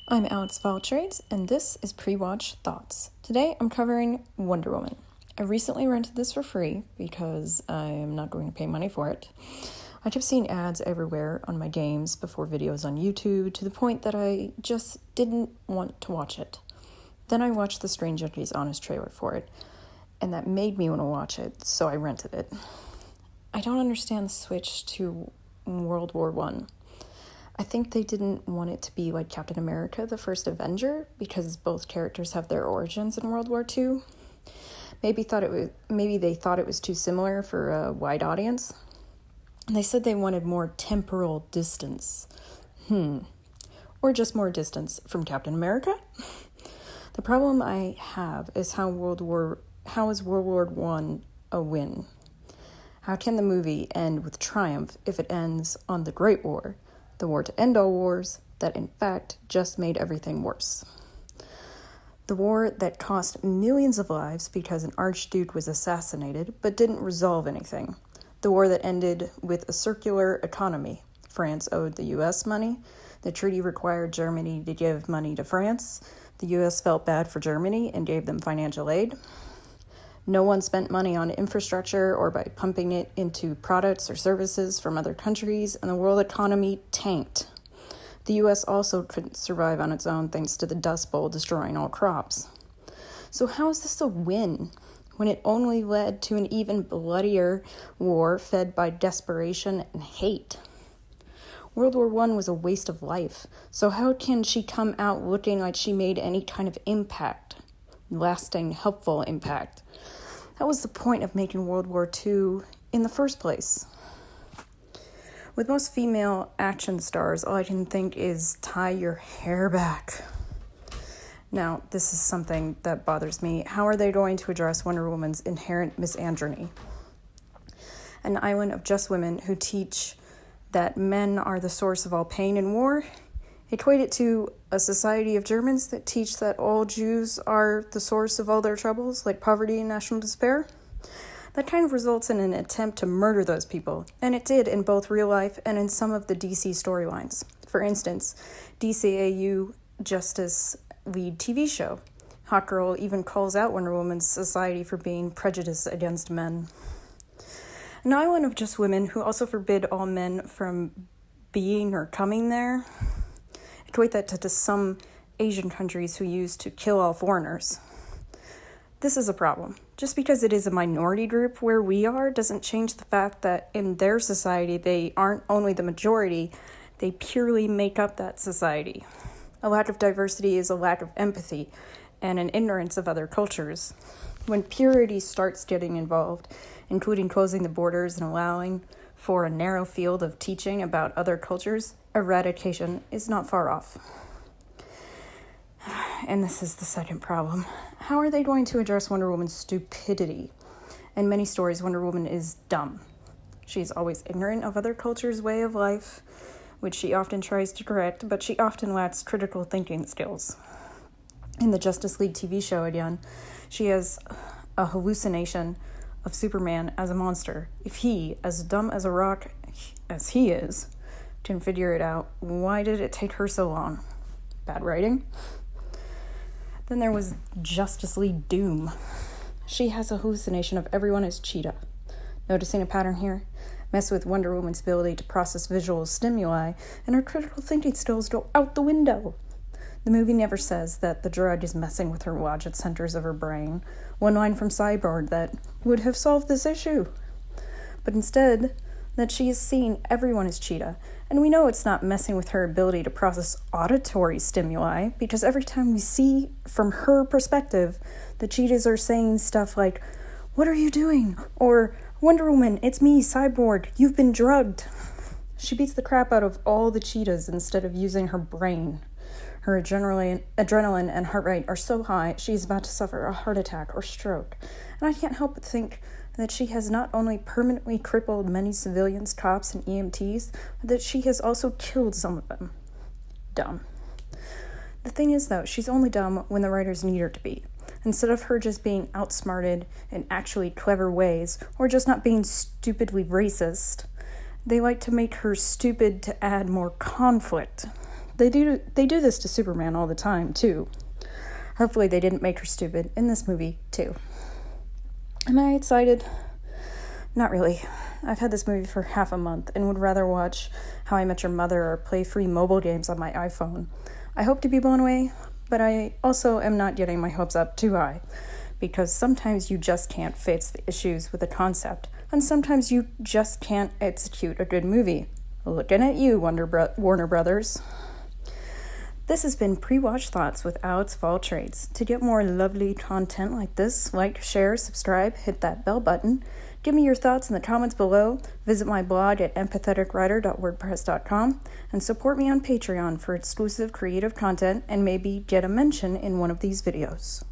I'm AlexofAllTrades, and this is PreWatch Thoughts. Today I'm covering Wonder Woman. I recently rented this for free because I am not going to pay money for it. I kept seeing ads everywhere on my games before videos on YouTube to the point that I just didn't want to watch it. Then I watched the Screen Junkie's honest trailer for it, and that made me want to watch it, so I rented it. I don't understand the switch to World War I. I think they didn't want it to be like Captain America, the first Avenger, because both characters have their origins in World War II. Maybe they thought it was too similar for a wide audience. And they said they wanted more temporal distance. Or just more distance from Captain America? The problem I have is how is World War I a win? How can the movie end with triumph if it ends on the Great War? The war to end all wars that in fact just made everything worse. The war that cost millions of lives because an archduke was assassinated but didn't resolve anything. The war that ended with a circular economy. France owed the US money. The treaty required Germany to give money to France. The US felt bad for Germany and gave them financial aid. No one spent money on infrastructure or by pumping it into products or services from other countries, and the world economy tanked. The U.S. also couldn't survive on its own thanks to the Dust Bowl destroying all crops. So how is this a win when it only led to an even bloodier war fed by desperation and hate? World War I was a waste of life, so how can she come out looking like she made any kind of impact? Lasting, helpful impact. That was the point of making World War II in the first place. With most female action stars, all I can think is tie your hair back. Now, this is something that bothers me. How are they going to address Wonder Woman's inherent misandry? An island of just women who teach that men are the source of all pain and war? Equate it to a society of Germans that teach that all Jews are the source of all their troubles, like poverty and national despair? That kind of results in an attempt to murder those people, and it did in both real life and in some of the DC storylines. For instance, DCAU Justice League TV show. Hot Girl even calls out Wonder Woman's society for being prejudiced against men. An island of just women who also forbid all men from being or coming there. Equate that to some Asian countries who used to kill all foreigners. This is a problem. Just because it is a minority group where we are doesn't change the fact that in their society they aren't only the majority, they purely make up that society. A lack of diversity is a lack of empathy and an ignorance of other cultures. When purity starts getting involved, including closing the borders and allowing for a narrow field of teaching about other cultures, eradication is not far off. And this is the second problem. How are they going to address Wonder Woman's stupidity? In many stories, Wonder Woman is dumb. She is always ignorant of other cultures' way of life, which she often tries to correct, but she often lacks critical thinking skills. In the Justice League TV show again, she has a hallucination of Superman as a monster. If he, as dumb as a rock as he is, can figure it out, why did it take her so long? Bad writing? Then there was Justice League Doom. She has a hallucination of everyone as Cheetah. Noticing a pattern here? Mess with Wonder Woman's ability to process visual stimuli, and her critical thinking skills go out the window. The movie never says that the drug is messing with her logic centers of her brain. One line from Cyborg that would have solved this issue. But instead, that she is seeing everyone as Cheetah. And we know it's not messing with her ability to process auditory stimuli, because every time we see from her perspective, the Cheetahs are saying stuff like, "What are you doing?" Or, "Wonder Woman, it's me, Cyborg, you've been drugged." She beats the crap out of all the Cheetahs instead of using her brain. Her adrenaline and heart rate are so high, she's about to suffer a heart attack or stroke. And I can't help but think that she has not only permanently crippled many civilians, cops, and EMTs, but that she has also killed some of them. Dumb. The thing is, though, she's only dumb when the writers need her to be. Instead of her just being outsmarted in actually clever ways, or just not being stupidly racist, they like to make her stupid to add more conflict. They do this to Superman all the time, too. Hopefully they didn't make her stupid in this movie, too. Am I excited? Not really. I've had this movie for half a month and would rather watch How I Met Your Mother or play free mobile games on my iPhone. I hope to be blown away, but I also am not getting my hopes up too high, because sometimes you just can't fix the issues with a concept, and sometimes you just can't execute a good movie. Looking at you, Warner Brothers. This has been PreWatch Thoughts with AlexofAllTrades. To get more lovely content like this, like, share, subscribe, hit that bell button. Give me your thoughts in the comments below. Visit my blog at empatheticwriter.wordpress.com and support me on Patreon for exclusive creative content and maybe get a mention in one of these videos.